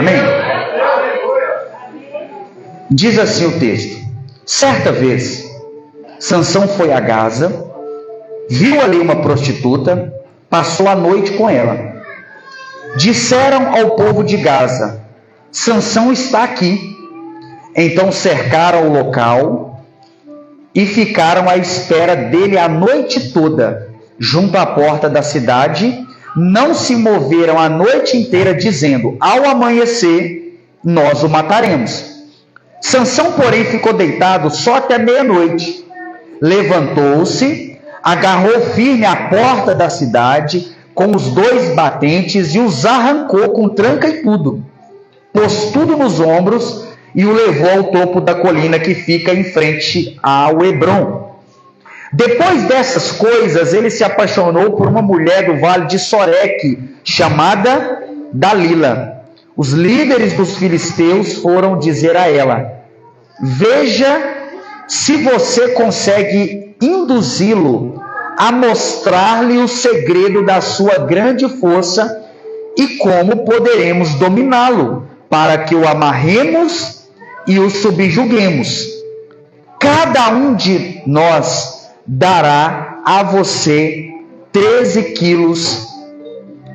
Amém? Diz assim o texto: certa vez, Sansão foi a Gaza, viu ali uma prostituta, passou a noite com ela. Disseram ao povo de Gaza: Sansão está aqui. Então cercaram o local e ficaram à espera dele a noite toda, junto à porta da cidade. Não se moveram a noite inteira, dizendo: ao amanhecer, nós o mataremos. Sansão, porém, ficou deitado só até meia-noite. Levantou-se, agarrou firme a porta da cidade com os 2 batentes e os arrancou com tranca e tudo. Pôs tudo nos ombros e o levou ao topo da colina que fica em frente ao Hebrom. Depois dessas coisas, ele se apaixonou por uma mulher do vale de Soreque, chamada Dalila. Os líderes dos filisteus foram dizer a ela: veja se você consegue induzi-lo a mostrar-lhe o segredo da sua grande força e como poderemos dominá-lo, para que o amarremos e o subjuguemos. Cada um de nós dará a você 13 quilos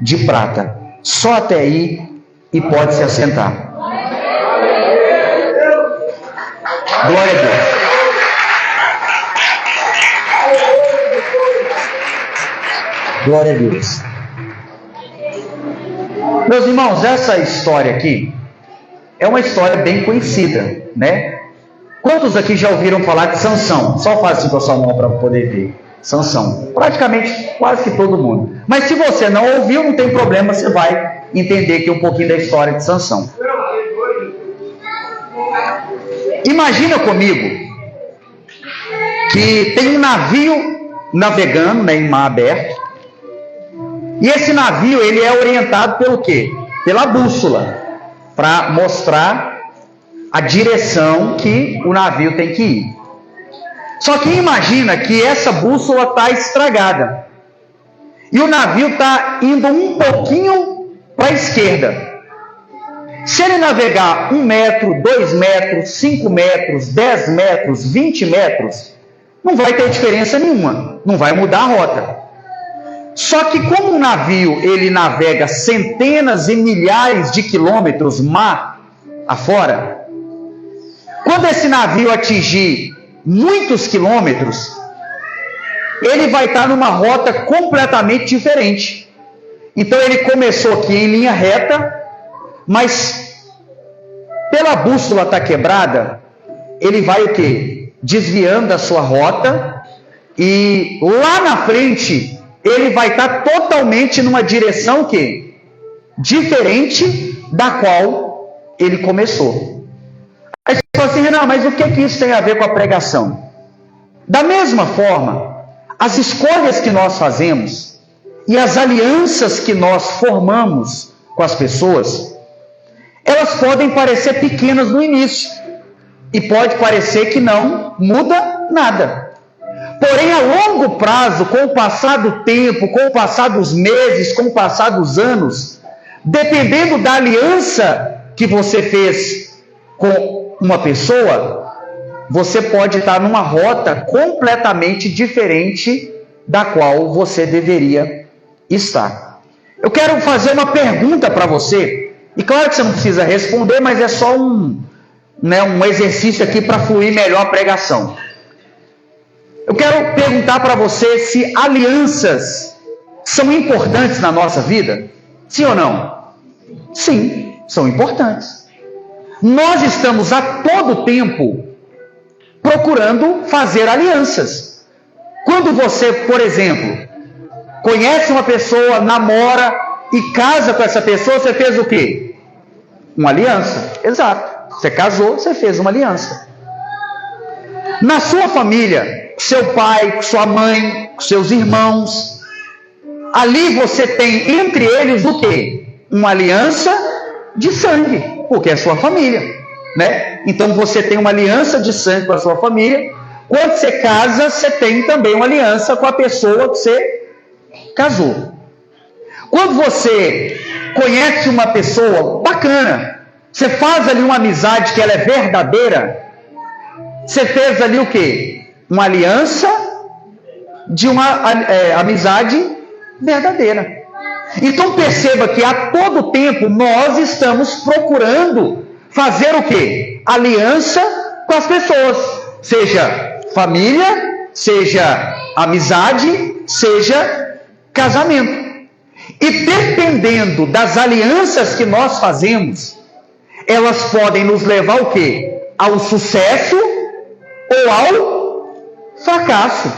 de prata. Só até aí, e pode se assentar. Glória a Deus. Glória a Deus. Meus irmãos, essa história aqui é uma história bem conhecida, né? Quantos aqui já ouviram falar de Sansão? Só faz assim com a sua mão para poder ver. Sansão. Praticamente quase que todo mundo. Mas se você não ouviu, não tem problema, você vai entender aqui um pouquinho da história de Sansão. Imagina comigo que tem um navio navegando, né, em mar aberto. E esse navio, ele é orientado pelo quê? Pela bússola, para mostrar a direção que o navio tem que ir. Só que imagina que essa bússola está estragada. E o navio está indo um pouquinho para a esquerda. Se ele navegar 1 metro, 2 metros, 5 metros, 10 metros, 20 metros, não vai ter diferença nenhuma. Não vai mudar a rota. Só que como o navio ele navega centenas e milhares de quilômetros mar afora, quando esse navio atingir muitos quilômetros, ele vai estar numa rota completamente diferente. Então ele começou aqui em linha reta, mas pela bússola estar quebrada, ele vai o quê? Desviando da sua rota, e lá na frente ele vai estar totalmente numa direção que diferente da qual ele começou. Aí você fala assim: Renan, mas o que isso tem a ver com a pregação? Da mesma forma, as escolhas que nós fazemos e as alianças que nós formamos com as pessoas, elas podem parecer pequenas no início e pode parecer que não muda nada. Porém, a longo prazo, com o passar do tempo, com o passar dos meses, com o passar dos anos, dependendo da aliança que você fez com uma pessoa, você pode estar numa rota completamente diferente da qual você deveria estar. Eu quero fazer uma pergunta para você, e claro que você não precisa responder, mas é só um exercício aqui para fluir melhor a pregação. Eu quero perguntar para você se alianças são importantes na nossa vida? Sim ou não? Sim, são importantes. Nós estamos a todo tempo procurando fazer alianças. Quando você, por exemplo, conhece uma pessoa, namora e casa com essa pessoa, você fez o quê? Uma aliança. Exato. Você casou, você fez uma aliança. Na sua família, seu pai, sua mãe, seus irmãos, ali você tem entre eles o quê? Uma aliança de sangue, porque é sua família, né? Então você tem uma aliança de sangue com a sua família. Quando você casa, você tem também uma aliança com a pessoa que você casou. Quando você conhece uma pessoa bacana, você faz ali uma amizade que ela é verdadeira, você fez ali o quê? Uma aliança de uma amizade verdadeira. Então perceba que a todo tempo nós estamos procurando fazer o quê? Aliança com as pessoas, seja família, seja amizade, seja casamento. E dependendo das alianças que nós fazemos, elas podem nos levar ao quê? Ao sucesso ou ao fracasso,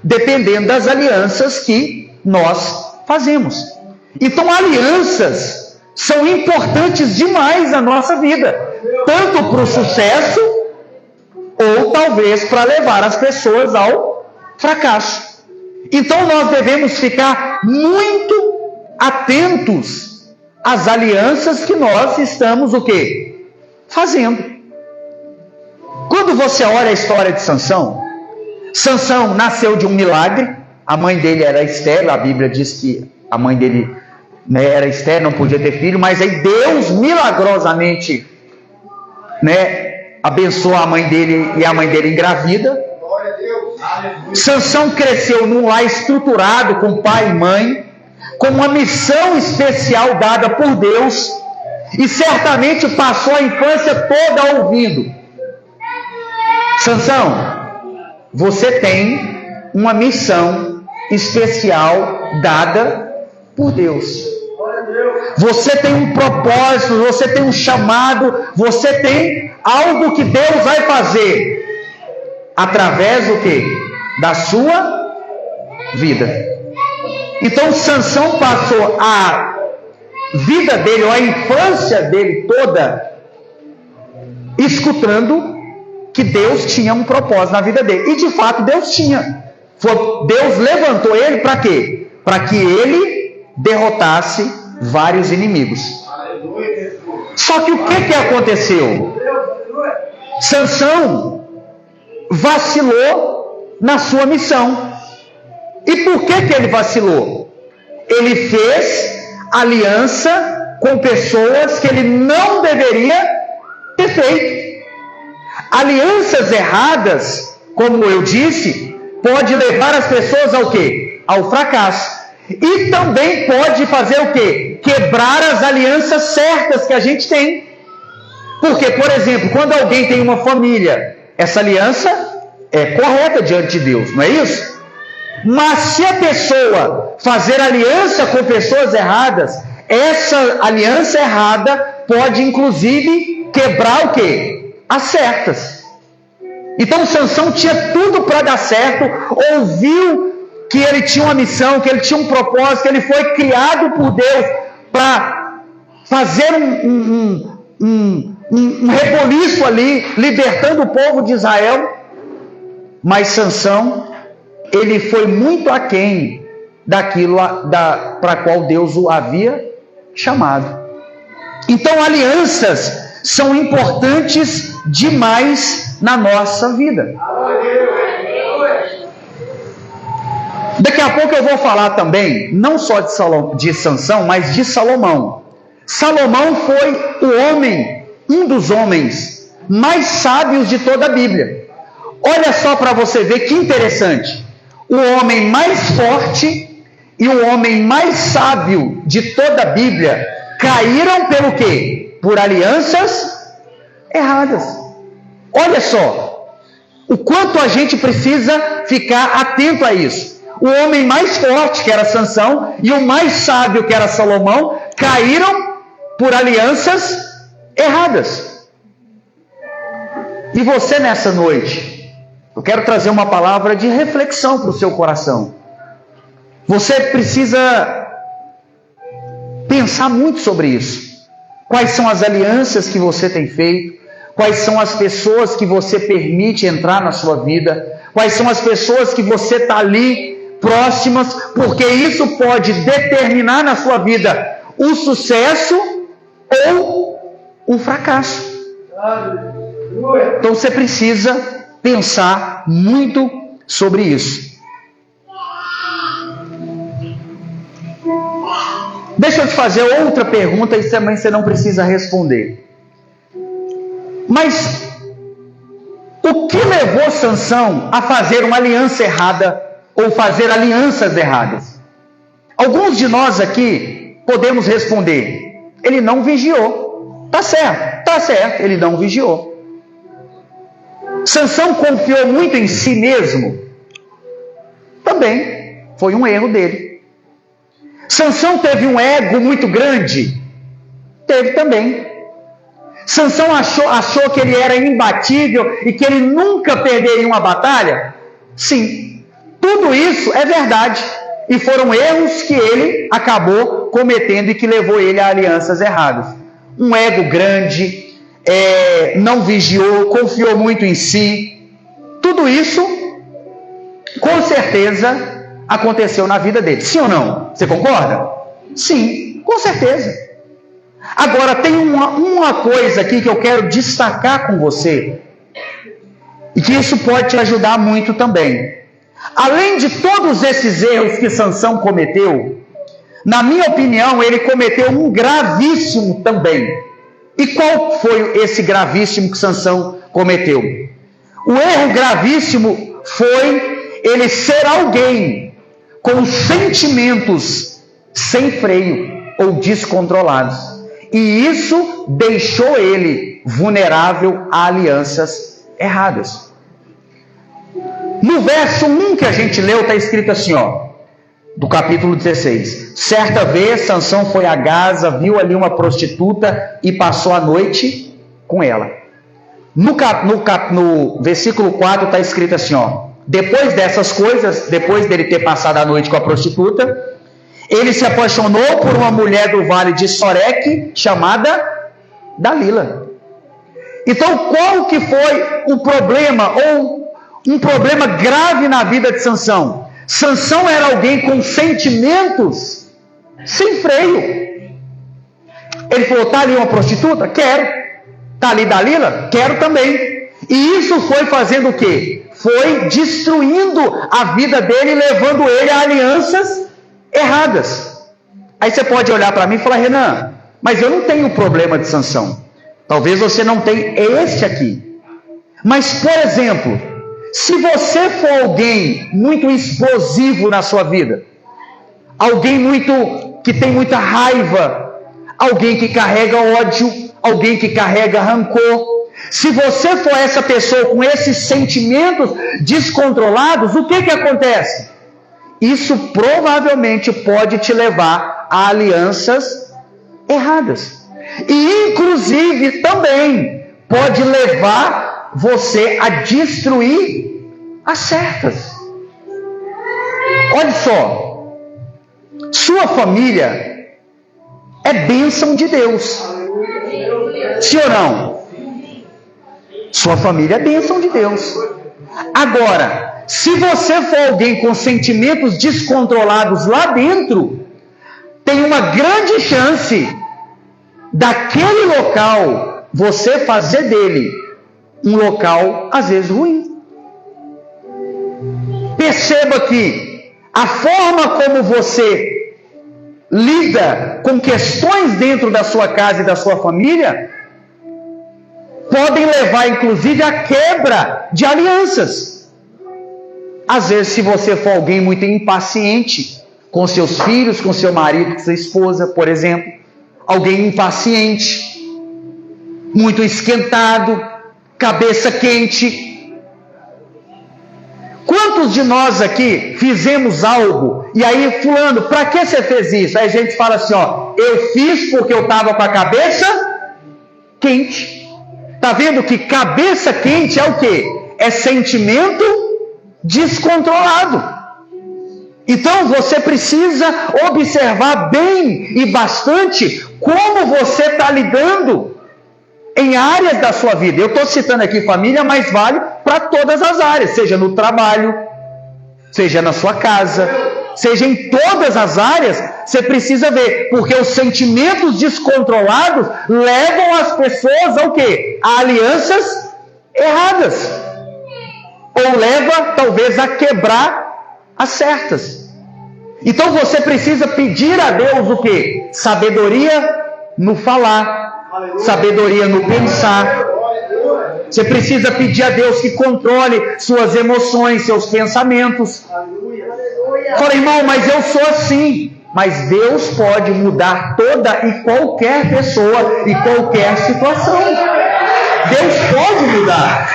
dependendo das alianças que nós fazemos. Então, alianças são importantes demais na nossa vida, tanto para o sucesso ou talvez para levar as pessoas ao fracasso. Então, nós devemos ficar muito atentos às alianças que nós estamos o quê? Fazendo. Quando você olha a história de Sansão, Sansão nasceu de um milagre. A mãe dele era Esther, a Bíblia diz que a mãe dele era Esther, não podia ter filho, mas aí Deus milagrosamente abençoa a mãe dele e a mãe dele engravida. Sansão cresceu num lar estruturado com pai e mãe, com uma missão especial dada por Deus, e certamente passou a infância toda ouvindo: Sansão, você tem uma missão especial dada por Deus. Você tem um propósito, você tem um chamado, você tem algo que Deus vai fazer através do quê? Da sua vida. Então Sansão passou a vida dele, ou a infância dele toda, escutando que Deus tinha um propósito na vida dele. E de fato Deus tinha. Deus levantou ele para quê? Para que ele derrotasse vários inimigos. Só que o que aconteceu? Sansão vacilou na sua missão. E por que ele vacilou? Ele fez aliança com pessoas que ele não deveria ter feito. Alianças erradas, como eu disse, pode levar as pessoas ao quê? Ao fracasso. E também pode fazer o quê? Quebrar as alianças certas que a gente tem. Porque, por exemplo, quando alguém tem uma família, essa aliança é correta diante de Deus, não é isso? Mas se a pessoa fazer aliança com pessoas erradas, essa aliança errada pode inclusive quebrar o quê? As certas. Então Sansão tinha tudo para dar certo, ouviu que ele tinha uma missão, que ele tinha um propósito, que ele foi criado por Deus para fazer um reboliço ali, libertando o povo de Israel. Mas Sansão, ele foi muito aquém daquilo para qual Deus o havia chamado. Então alianças são importantes demais na nossa vida. Daqui a pouco eu vou falar também, não só de Sansão, mas de Salomão. Salomão foi o homem, um dos homens mais sábios de toda a Bíblia. Olha só para você ver que interessante. O homem mais forte e o homem mais sábio de toda a Bíblia caíram pelo quê? Por alianças erradas. Olha só o quanto a gente precisa ficar atento a isso. O homem mais forte, que era Sansão, e o mais sábio, que era Salomão, caíram por alianças erradas. E você nessa noite, eu quero trazer uma palavra de reflexão para o seu coração. Você precisa pensar muito sobre isso. Quais são as alianças que você tem feito? Quais são as pessoas que você permite entrar na sua vida? Quais são as pessoas que você está ali próximas? Porque isso pode determinar na sua vida o sucesso ou o fracasso. Então você precisa pensar muito sobre isso. Deixa eu te fazer outra pergunta e também você não precisa responder. Mas o que levou Sansão a fazer uma aliança errada ou fazer alianças erradas? Alguns de nós aqui podemos responder: ele não vigiou. Tá certo, ele não vigiou. Sansão confiou muito em si mesmo. Também foi um erro dele. Sansão teve um ego muito grande. Teve também. Sansão achou que ele era imbatível e que ele nunca perderia uma batalha? Sim, tudo isso é verdade. E foram erros que ele acabou cometendo e que levou ele a alianças erradas. Um ego grande, não vigiou, confiou muito em si. Tudo isso, com certeza, aconteceu na vida dele. Sim ou não? Você concorda? Sim, com certeza. Agora, tem uma coisa aqui que eu quero destacar com você, e que isso pode te ajudar muito também. Além de todos esses erros que Sansão cometeu, na minha opinião, ele cometeu um gravíssimo também. E qual foi esse gravíssimo que Sansão cometeu? O erro gravíssimo foi ele ser alguém com sentimentos sem freio ou descontrolados. E isso deixou ele vulnerável a alianças erradas. No verso 1 que a gente leu, está escrito assim, do capítulo 16. Certa vez, Sansão foi a Gaza, viu ali uma prostituta e passou a noite com ela. No versículo 4 está escrito assim, depois dessas coisas, depois dele ter passado a noite com a prostituta, ele se apaixonou por uma mulher do vale de Soreque, chamada Dalila. Então, qual que foi o problema, ou um problema grave na vida de Sansão? Sansão era alguém com sentimentos sem freio. Ele falou: está ali uma prostituta? Quero. Está ali Dalila? Quero também. E isso foi fazendo o quê? Foi destruindo a vida dele, levando ele a alianças erradas. Aí você pode olhar para mim e falar: Renan, mas eu não tenho problema de Sansão. Talvez você não tenha este aqui. Mas, por exemplo, se você for alguém muito explosivo na sua vida, alguém que tem muita raiva, alguém que carrega ódio, alguém que carrega rancor, se você for essa pessoa com esses sentimentos descontrolados, o que acontece? Isso provavelmente pode te levar a alianças erradas. E inclusive também pode levar você a destruir as certas. Olha só, sua família é bênção de Deus. Sim ou não? Sua família é bênção de Deus. Agora, se você for alguém com sentimentos descontrolados lá dentro, tem uma grande chance daquele local você fazer dele um local às vezes ruim. Perceba que a forma como você lida com questões dentro da sua casa e da sua família podem levar inclusive à quebra de alianças. Às vezes, se você for alguém muito impaciente com seus filhos, com seu marido, com sua esposa, por exemplo, alguém impaciente, muito esquentado, cabeça quente. Quantos de nós aqui fizemos algo e aí, fulano, para que você fez isso? Aí a gente fala assim, eu fiz porque eu estava com a cabeça quente. Está vendo que cabeça quente é o quê? É sentimento descontrolado. Então você precisa observar bem e bastante como você está lidando em áreas da sua vida. Eu estou citando aqui família, mas vale para todas as áreas, seja no trabalho, seja na sua casa, seja em todas as áreas. Você precisa ver, porque os sentimentos descontrolados levam as pessoas ao quê? A alianças erradas, ou leva talvez a quebrar as certas. Então você precisa pedir a Deus o quê? Sabedoria no falar, sabedoria no pensar. Você precisa pedir a Deus que controle suas emoções, seus pensamentos. Fala, irmão, mas eu sou assim. Mas Deus pode mudar toda e qualquer pessoa e qualquer situação. Deus pode mudar.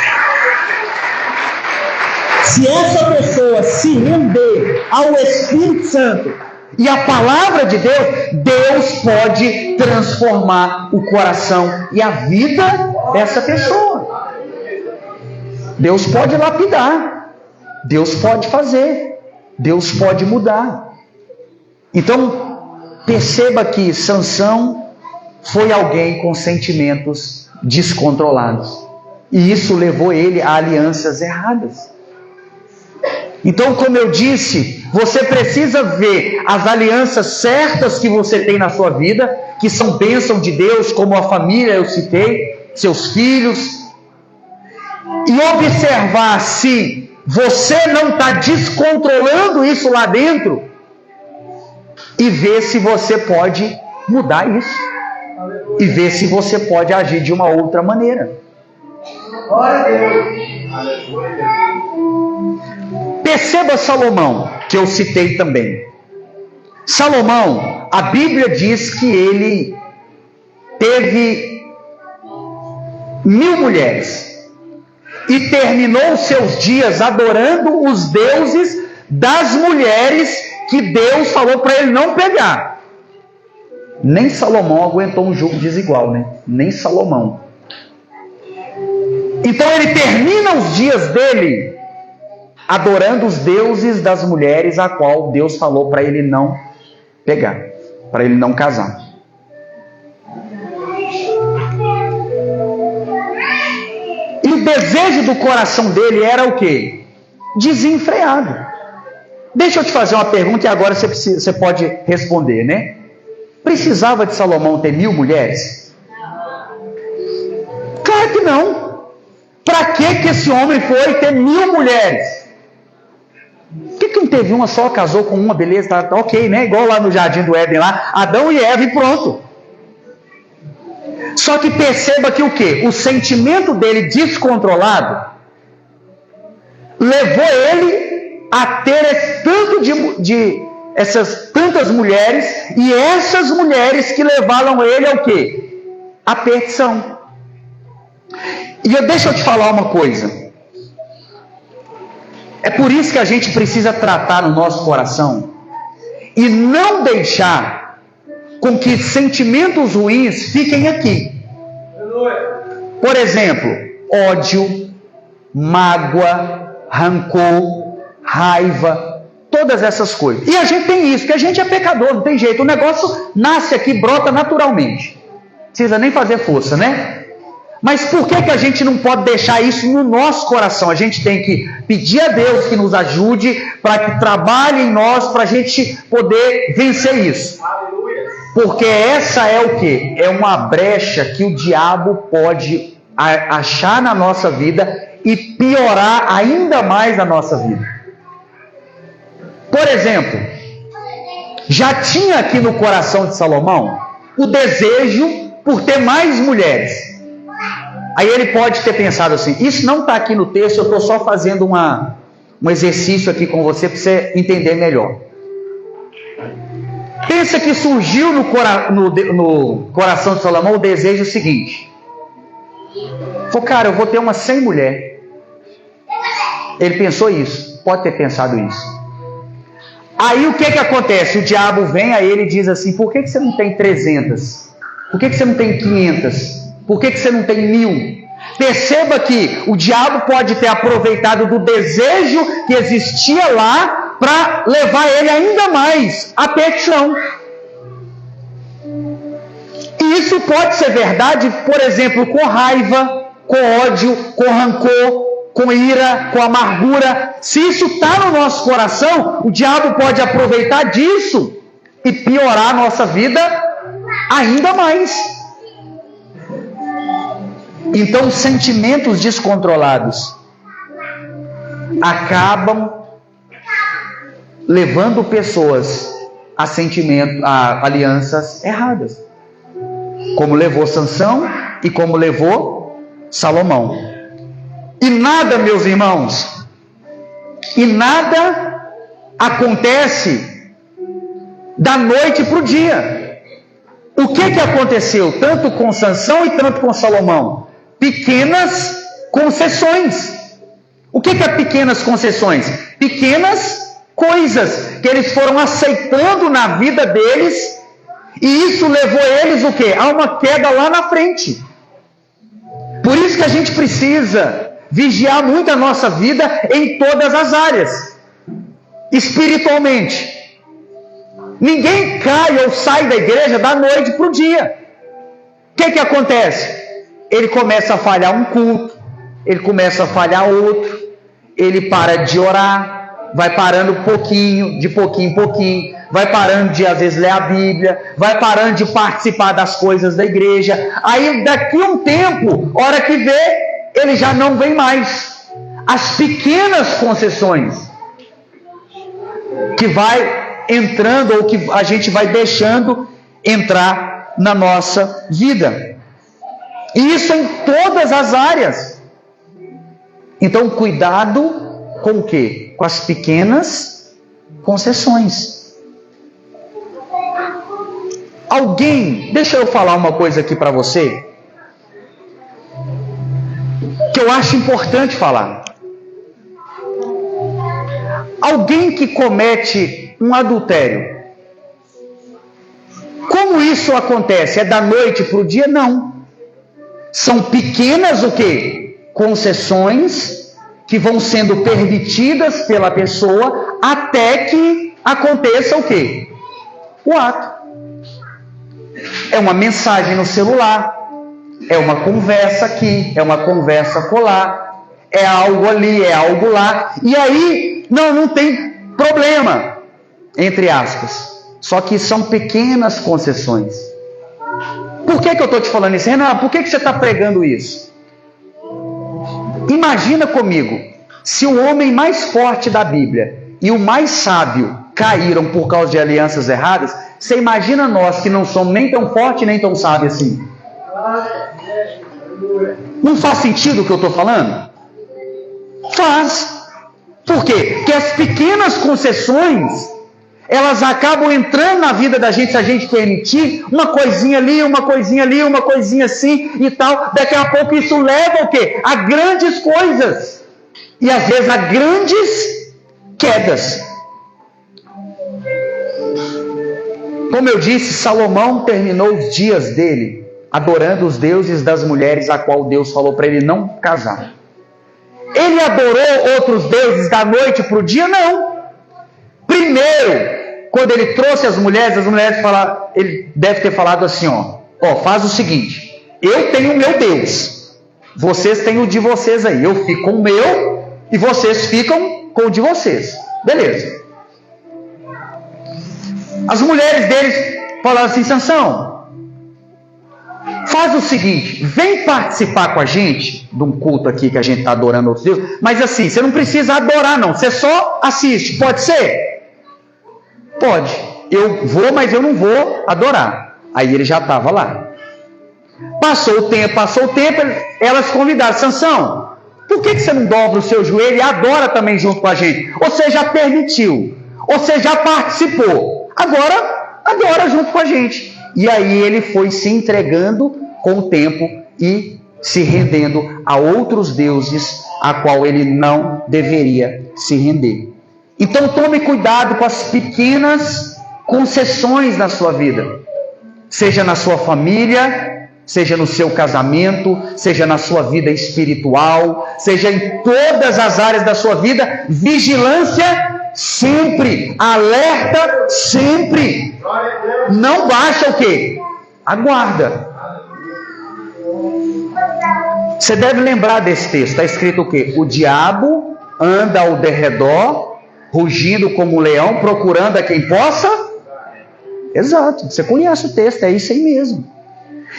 Se essa pessoa se render ao Espírito Santo e à palavra de Deus, Deus pode transformar o coração e a vida dessa pessoa. Deus pode lapidar. Deus pode fazer. Deus pode mudar. Então, perceba que Sansão foi alguém com sentimentos descontrolados. E isso levou ele a alianças erradas. Então, como eu disse, você precisa ver as alianças certas que você tem na sua vida, que são bênção de Deus, como a família eu citei, seus filhos, e observar se você não está descontrolando isso lá dentro, e ver se você pode mudar isso, e ver se você pode agir de uma outra maneira. Glória a Deus. Perceba Salomão, que eu citei também. Salomão, a Bíblia diz que ele teve 1000 mulheres e terminou seus dias adorando os deuses das mulheres que Deus falou para ele não pegar. Nem Salomão aguentou um jugo desigual, né? Nem Salomão. Então ele termina os dias dele adorando os deuses das mulheres a qual Deus falou para ele não pegar, para ele não casar. E o desejo do coração dele era o quê? Desenfreado. Deixa eu te fazer uma pergunta e agora você pode responder, né? Precisava de Salomão ter 1000 mulheres? Claro que não. Para que esse homem foi ter 1000 mulheres? Por que não teve uma só, casou com uma, beleza, tá ok, né? Igual lá no Jardim do Éden lá, Adão e Eva e pronto. Só que perceba que o quê? O sentimento dele descontrolado levou ele a ter essas tantas mulheres, e essas mulheres que levaram ele ao quê? A perdição. E deixa eu te falar uma coisa. É por isso que a gente precisa tratar no nosso coração e não deixar com que sentimentos ruins fiquem aqui. Por exemplo, ódio, mágoa, rancor, raiva, todas essas coisas. E a gente tem isso, porque a gente é pecador, não tem jeito. O negócio nasce aqui, brota naturalmente. Não precisa nem fazer força, né? Mas por que a gente não pode deixar isso no nosso coração? A gente tem que pedir a Deus que nos ajude, para que trabalhe em nós, para a gente poder vencer isso. Porque essa é o quê? É uma brecha que o diabo pode achar na nossa vida e piorar ainda mais a nossa vida. Por exemplo, já tinha aqui no coração de Salomão o desejo por ter mais mulheres. Aí ele pode ter pensado assim, isso não está aqui no texto, eu estou só fazendo um exercício aqui com você para você entender melhor. Pensa que surgiu no coração de Salomão o desejo seguinte. Falou, cara, eu vou ter umas 100 mulheres. Ele pensou isso, pode ter pensado isso. Aí o que acontece? O diabo vem a ele e diz assim, por que você não tem 300? Por que você não tem 500? Por que você não tem 1000? Perceba que o diabo pode ter aproveitado do desejo que existia lá para levar ele ainda mais à perdição. E isso pode ser verdade, por exemplo, com raiva, com ódio, com rancor, com ira, com amargura. Se isso está no nosso coração, o diabo pode aproveitar disso e piorar a nossa vida ainda mais. Então, sentimentos descontrolados acabam levando pessoas a alianças erradas, como levou Sansão e como levou Salomão. E nada, meus irmãos, e nada acontece da noite para o dia. O que aconteceu tanto com Sansão e tanto com Salomão? Pequenas concessões. O que é pequenas concessões? Pequenas coisas que eles foram aceitando na vida deles, e isso levou eles o quê? A uma queda lá na frente. Por isso que a gente precisa vigiar muito a nossa vida em todas as áreas. Espiritualmente, ninguém cai ou sai da igreja da noite para o dia. O que acontece? Ele começa a falhar um culto, ele começa a falhar outro, ele para de orar, vai parando de pouquinho em pouquinho, vai parando de às vezes ler a Bíblia, vai parando de participar das coisas da igreja. Aí daqui a um tempo, hora que vê, ele já não vem mais. As pequenas concessões que vai entrando, ou que a gente vai deixando entrar na nossa vida. E isso em todas as áreas. Então, cuidado com o quê? Com as pequenas concessões. Deixa eu falar uma coisa aqui para você, que eu acho importante falar. Alguém que comete um adultério, como isso acontece? É da noite para o dia? Não. São pequenas o quê? Concessões que vão sendo permitidas pela pessoa até que aconteça o quê? O ato. É uma mensagem no celular, é uma conversa aqui, é uma conversa colar, é algo ali, é algo lá, e aí não tem problema, entre aspas. Só que são pequenas concessões. Por que eu estou te falando isso, Renan? Por que você está pregando isso? Imagina comigo, se o homem mais forte da Bíblia e o mais sábio caíram por causa de alianças erradas, você imagina nós que não somos nem tão fortes nem tão sábios assim? Não faz sentido o que eu estou falando? Faz. Por quê? Porque as pequenas concessões, elas acabam entrando na vida da gente, se a gente permitir, uma coisinha ali, uma coisinha assim e tal. Daqui a pouco isso leva o quê? A grandes coisas. E às vezes a grandes quedas. Como eu disse, Salomão terminou os dias dele adorando os deuses das mulheres, a qual Deus falou para ele não casar. Ele adorou outros deuses da noite para o dia? Não. Primeiro, quando ele trouxe as mulheres falaram, ele deve ter falado assim, faz o seguinte, eu tenho o meu Deus, vocês têm o de vocês aí, eu fico com o meu e vocês ficam com o de vocês. Beleza. As mulheres deles falaram assim, Sansão, faz o seguinte, vem participar com a gente de um culto aqui que a gente está adorando outros deuses, mas assim, você não precisa adorar não, você só assiste, pode ser? Pode, eu vou, mas eu não vou adorar. Aí ele já estava lá. Passou o tempo, elas convidaram, Sansão, por que você não dobra o seu joelho e adora também junto com a gente? Você já permitiu, você já participou, agora adora junto com a gente. E aí ele foi se entregando com o tempo e se rendendo a outros deuses a qual ele não deveria se render. Então tome cuidado com as pequenas concessões na sua vida, seja na sua família, seja no seu casamento, seja na sua vida espiritual, seja em todas as áreas da sua vida. Vigilância sempre, alerta sempre. Não baixa o quê? A guarda. Você deve lembrar desse texto, está escrito o quê? O diabo anda ao derredor, rugindo como um leão, procurando a quem possa. Exato, você conhece o texto, é isso aí mesmo.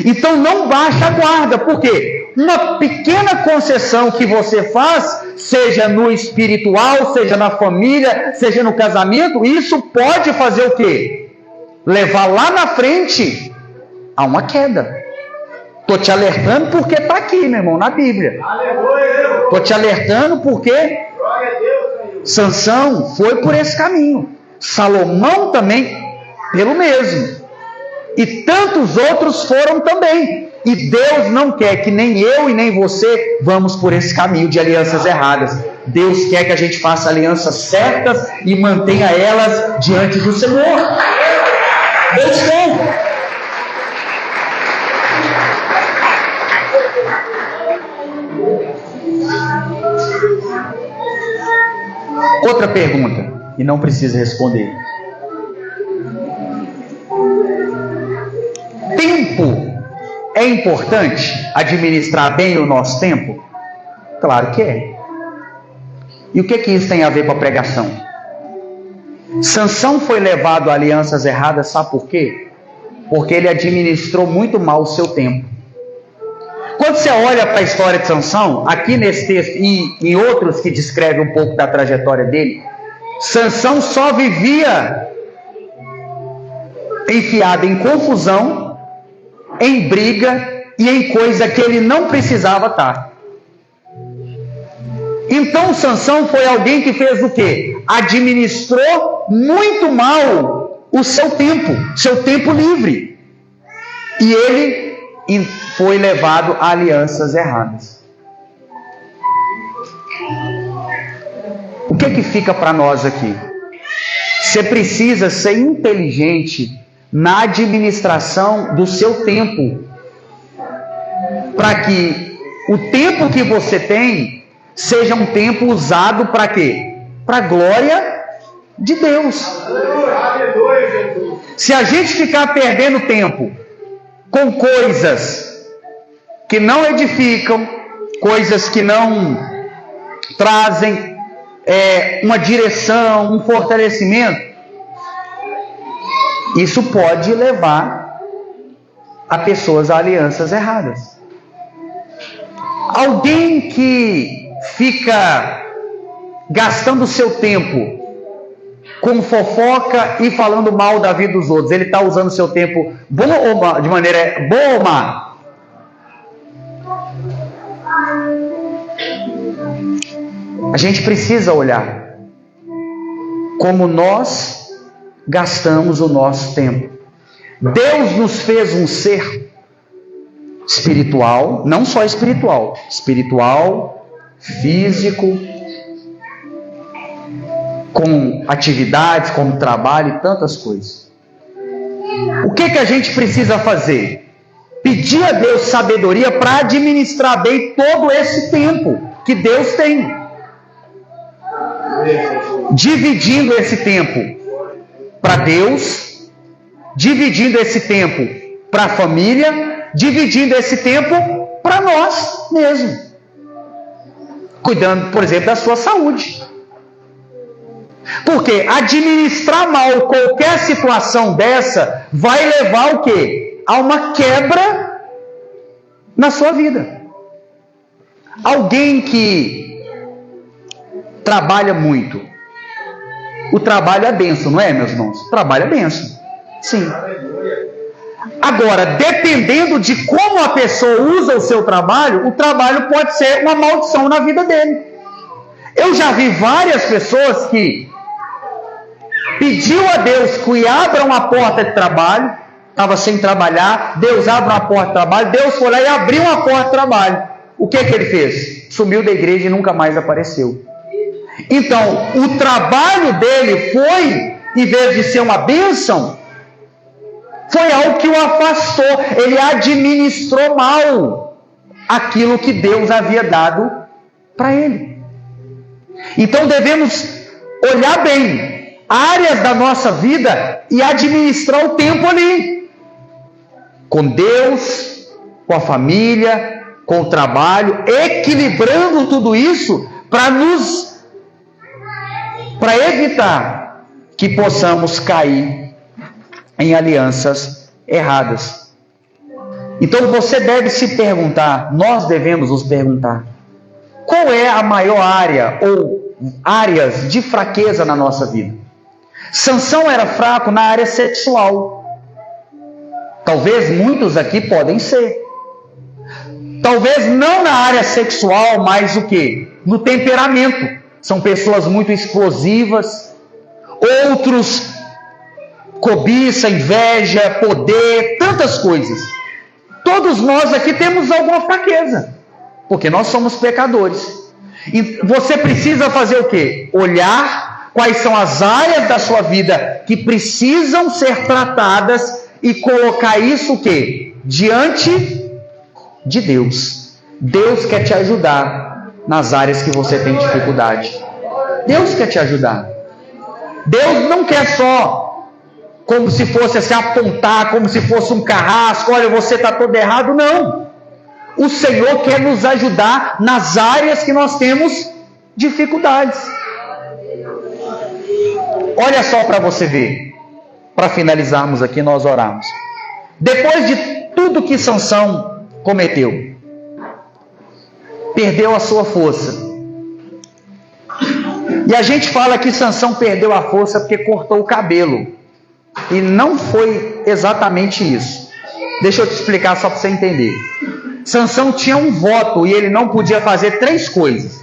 Então não baixa a guarda, por quê? uma pequena concessão que você faz, seja no espiritual, seja na família, seja no casamento, isso pode fazer o quê? Levar lá na frente a uma queda. Estou te alertando porque está aqui, meu irmão, na Bíblia. Estou te alertando porque Sansão foi por esse caminho. Salomão também, pelo mesmo. E tantos outros foram também. E Deus não quer que nem eu e nem você vamos por esse caminho de alianças erradas. Deus quer que a gente faça alianças certas e mantenha elas diante do Senhor. Deus quer. Outra pergunta, e não precisa responder. Tempo é importante administrar bem o nosso tempo? Claro que é. E o que isso tem a ver com a pregação? Sansão foi levado a alianças erradas, sabe por quê? Porque ele administrou muito mal o seu tempo. Quando você olha para a história de Sansão, aqui nesse texto e em outros que descrevem um pouco da trajetória dele, Sansão só vivia enfiado em confusão, em briga e em coisa que ele não precisava estar. Então Sansão foi alguém que fez o quê? Administrou muito mal o seu tempo livre. E ele foi levado a alianças erradas. O que fica para nós aqui? Você precisa ser inteligente na administração do seu tempo, para que o tempo que você tem seja um tempo usado para quê? Para a glória de Deus. Se a gente ficar perdendo tempo com coisas que não edificam, coisas que não trazem uma direção, um fortalecimento, isso pode levar a pessoas a alianças erradas. Alguém que fica gastando seu tempo com fofoca e falando mal da vida dos outros, ele está usando seu tempo de maneira boa ou má? A gente precisa olhar como nós gastamos o nosso tempo. Deus nos fez um ser espiritual, não só espiritual, físico, com atividades, como trabalho e tantas coisas. O que a gente precisa fazer? Pedir a Deus sabedoria para administrar bem todo esse tempo que Deus tem. Dividindo esse tempo para Deus, dividindo esse tempo para a família, dividindo esse tempo para nós mesmos. Cuidando, por exemplo, da sua saúde. Porque administrar mal qualquer situação dessa vai levar o quê? A uma quebra na sua vida. Alguém que trabalha muito. O trabalho é bênção, não é, meus irmãos? O trabalho é bênção. Sim. Agora, dependendo de como a pessoa usa o seu trabalho, o trabalho pode ser uma maldição na vida dele. Eu já vi várias pessoas que pediu a Deus que abra uma porta de trabalho, estava sem trabalhar, Deus abre uma porta de trabalho, Deus foi lá e abriu uma porta de trabalho. O que ele fez? Sumiu da igreja e nunca mais apareceu. Então, o trabalho dele foi, em vez de ser uma bênção, foi algo que o afastou. Ele administrou mal aquilo que Deus havia dado para ele. Então, devemos olhar bem áreas da nossa vida e administrar o tempo ali. Com Deus, com a família, com o trabalho, equilibrando tudo isso para evitar que possamos cair em alianças erradas. Então você deve se perguntar, nós devemos nos perguntar, qual é a maior área ou áreas de fraqueza na nossa vida? Sansão era fraco na área sexual. Talvez muitos aqui podem ser. Talvez não na área sexual, mas o quê? No temperamento. São pessoas muito explosivas. Outros, cobiça, inveja, poder, tantas coisas. Todos nós aqui temos alguma fraqueza, porque nós somos pecadores. E você precisa fazer o quê? Olhar quais são as áreas da sua vida que precisam ser tratadas e colocar isso o quê? Diante de Deus. Deus quer te ajudar nas áreas que você tem dificuldade. Deus quer te ajudar. Deus não quer só como se fosse se apontar, como se fosse um carrasco, olha, você está todo errado. Não. O Senhor quer nos ajudar nas áreas que nós temos dificuldades. Olha só para você ver, para finalizarmos aqui, nós orarmos. Depois de tudo que Sansão cometeu, perdeu a sua força. E a gente fala que Sansão perdeu a força porque cortou o cabelo. E não foi exatamente isso. Deixa eu te explicar só para você entender. Sansão tinha um voto e ele não podia fazer três coisas.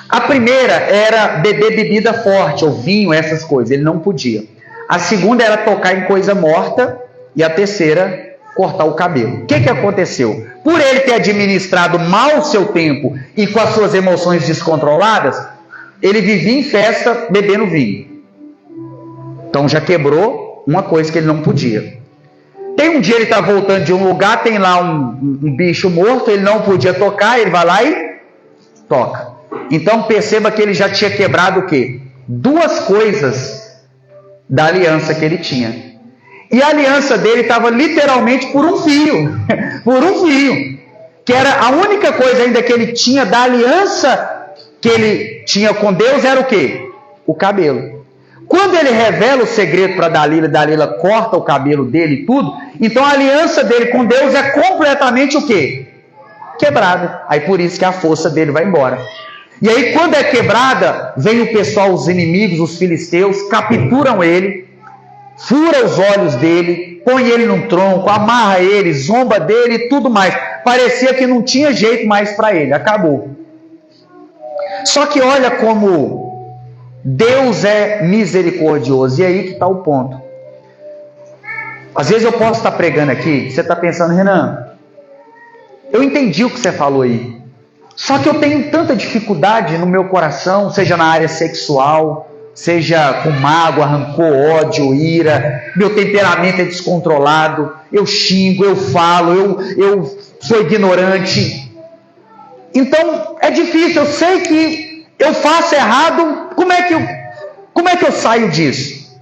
A primeira era beber bebida forte, ou vinho, essas coisas. Ele não podia. A segunda era tocar em coisa morta. E a terceira, cortar o cabelo. O que aconteceu? Por ele ter administrado mal o seu tempo e com as suas emoções descontroladas, ele vivia em festa bebendo vinho. Então já quebrou uma coisa que ele não podia. Tem um dia ele está voltando de um lugar, tem lá um bicho morto, ele não podia tocar, ele vai lá e toca. Então perceba que ele já tinha quebrado o quê? Duas coisas da aliança que ele tinha. E a aliança dele estava literalmente por um fio. Por um fio. Que era a única coisa ainda que ele tinha da aliança que ele tinha com Deus era o quê? O cabelo. Quando ele revela o segredo para Dalila, Dalila corta o cabelo dele e tudo, então a aliança dele com Deus é completamente o quê? Quebrada. Aí por isso que a força dele vai embora. E aí quando é quebrada, vem o pessoal, os inimigos, os filisteus, capturam ele, fura os olhos dele, põe ele num tronco, amarra ele, zomba dele e tudo mais. Parecia que não tinha jeito mais para ele, acabou. Só que olha como Deus é misericordioso, e aí que está o ponto. Às vezes eu posso estar pregando aqui, você está pensando, Renan, eu entendi o que você falou aí, só que eu tenho tanta dificuldade no meu coração, seja na área sexual, seja com mágoa, rancor, ódio, ira, meu temperamento é descontrolado, eu xingo, eu falo, eu sou ignorante. Então é difícil, eu sei que eu faço errado, como é que eu saio disso?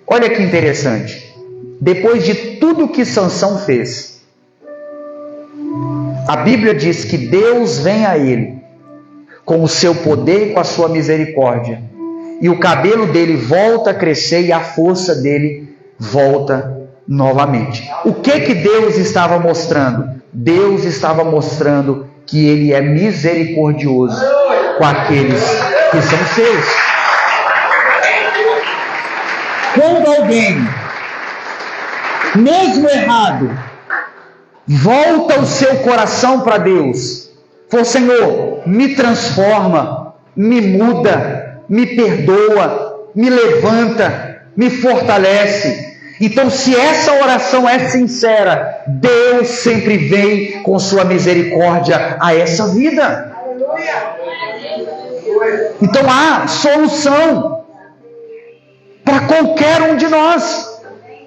Olha que interessante. Depois de tudo que Sansão fez, a Bíblia diz que Deus vem a ele com o seu poder e com a sua misericórdia. E o cabelo dele volta a crescer e a força dele volta novamente. O que Deus estava mostrando? Deus estava mostrando que ele é misericordioso com aqueles que são seus. Quando alguém, mesmo errado, volta o seu coração para Deus, for Senhor, me transforma, me muda, me perdoa, me levanta, me fortalece. Então, se essa oração é sincera, Deus sempre vem com sua misericórdia a essa vida. Então há solução para qualquer um de nós.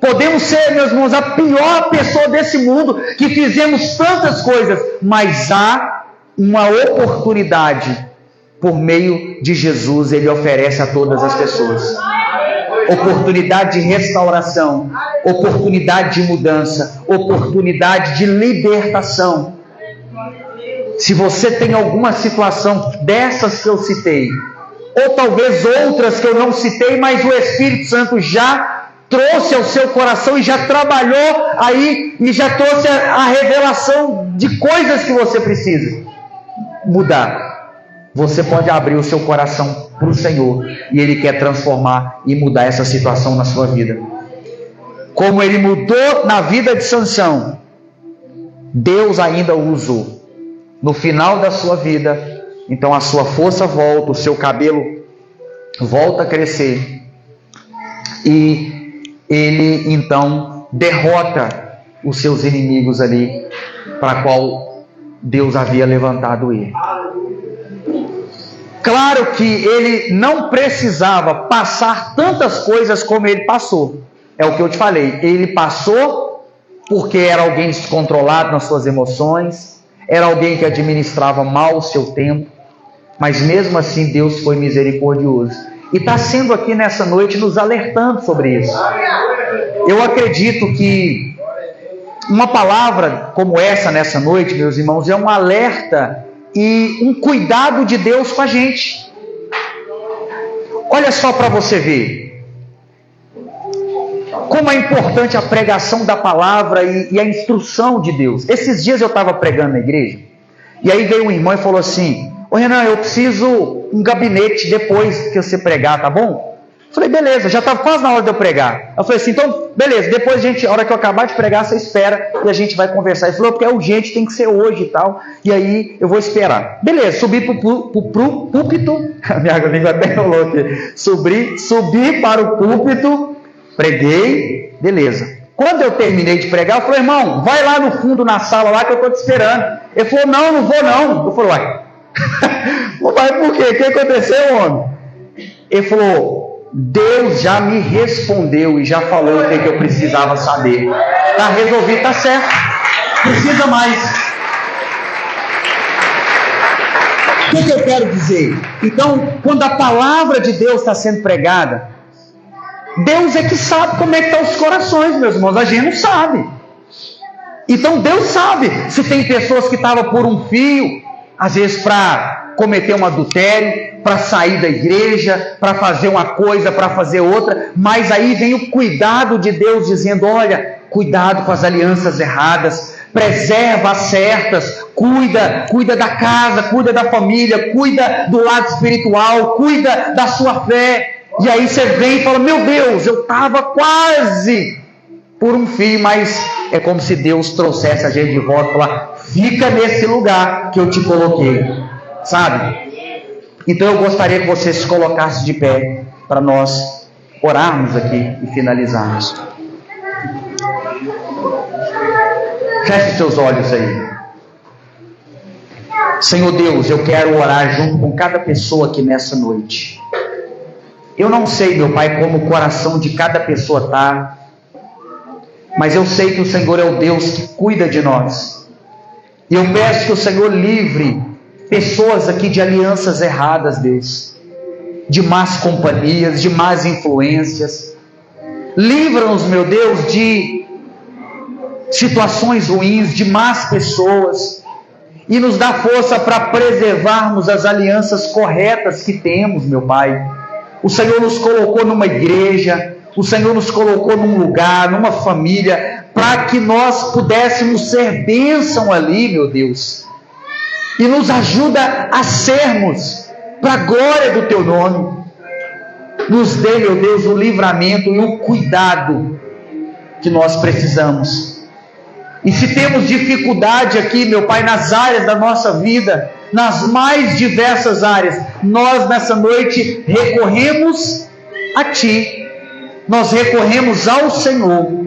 Podemos ser, meus irmãos, a pior pessoa desse mundo, que fizemos tantas coisas, mas há uma oportunidade por meio de Jesus, ele oferece a todas as pessoas. Oportunidade de restauração, oportunidade de mudança, oportunidade de libertação. Se você tem alguma situação dessas que eu citei, ou talvez outras que eu não citei, mas o Espírito Santo já trouxe ao seu coração e já trabalhou aí e já trouxe a revelação de coisas que você precisa mudar. Você pode abrir o seu coração para o Senhor e Ele quer transformar e mudar essa situação na sua vida. Como Ele mudou na vida de Sansão, Deus ainda o usou. No final da sua vida, então a sua força volta, o seu cabelo volta a crescer. E ele então derrota os seus inimigos ali, para qual Deus havia levantado ele. Claro que ele não precisava passar tantas coisas como ele passou. É o que eu te falei. Ele passou porque era alguém descontrolado nas suas emoções, era alguém que administrava mal o seu tempo, mas mesmo assim Deus foi misericordioso. E está sendo aqui nessa noite nos alertando sobre isso. Eu acredito que uma palavra como essa nessa noite, meus irmãos, é um alerta e um cuidado de Deus com a gente. Olha só para você ver como é importante a pregação da palavra e a instrução de Deus. Esses dias eu estava pregando na igreja, e aí veio um irmão e falou assim: ô Renan, eu preciso um gabinete depois que você pregar, tá bom? Eu falei, beleza, já estava quase na hora de eu pregar. Eu falei assim, então, beleza, depois a hora que eu acabar de pregar, você espera e a gente vai conversar. Ele falou, porque é urgente, tem que ser hoje e tal, e aí eu vou esperar. Beleza, subi para o púlpito, a minha língua até rolou aqui, subi para o púlpito, preguei, beleza. Quando eu terminei de pregar, eu falei, irmão, vai lá no fundo na sala lá que eu estou te esperando. Ele falou, não vou não. Eu falei, uai, mas por quê? O que aconteceu, homem? Ele falou, Deus já me respondeu e já falou o que eu precisava saber. Está resolvido, está certo. Precisa mais. O que eu quero dizer? Então, quando a palavra de Deus está sendo pregada, Deus é que sabe como é que estão os corações, meus irmãos. A gente não sabe. Então Deus sabe se tem pessoas que estavam por um fio, às vezes para cometer um adultério, para sair da igreja, para fazer uma coisa, para fazer outra, mas aí vem o cuidado de Deus dizendo, olha, cuidado com as alianças erradas, preserva as certas, cuida da casa, cuida da família, cuida do lado espiritual, cuida da sua fé. E aí você vem e fala, meu Deus, eu estava quase por um fio, mas é como se Deus trouxesse a gente de volta e falar, fica nesse lugar que eu te coloquei, sabe? Então eu gostaria que você se colocasse de pé para nós orarmos aqui e finalizarmos. Feche seus olhos aí. Senhor Deus, eu quero orar junto com cada pessoa aqui nessa noite. Eu não sei, meu Pai, como o coração de cada pessoa está, mas eu sei que o Senhor é o Deus que cuida de nós. E eu peço que o Senhor livre pessoas aqui de alianças erradas, Deus, de más companhias, de más influências. Livra-nos, meu Deus, de situações ruins, de más pessoas, e nos dá força para preservarmos as alianças corretas que temos, meu Pai. O Senhor nos colocou numa igreja, o Senhor nos colocou num lugar, numa família, para que nós pudéssemos ser bênção ali, meu Deus. E nos ajuda a sermos, para a glória do Teu nome. Nos dê, meu Deus, o livramento e o cuidado que nós precisamos. E se temos dificuldade aqui, meu Pai, nas áreas da nossa vida, nas mais diversas áreas, nós nessa noite recorremos a Ti, nós recorremos ao Senhor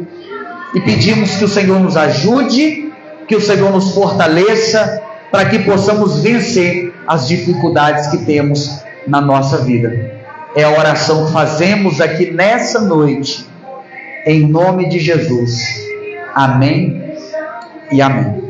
e pedimos que o Senhor nos ajude, que o Senhor nos fortaleça, para que possamos vencer as dificuldades que temos na nossa vida. É a oração que fazemos aqui nessa noite, em nome de Jesus. Amém e amém.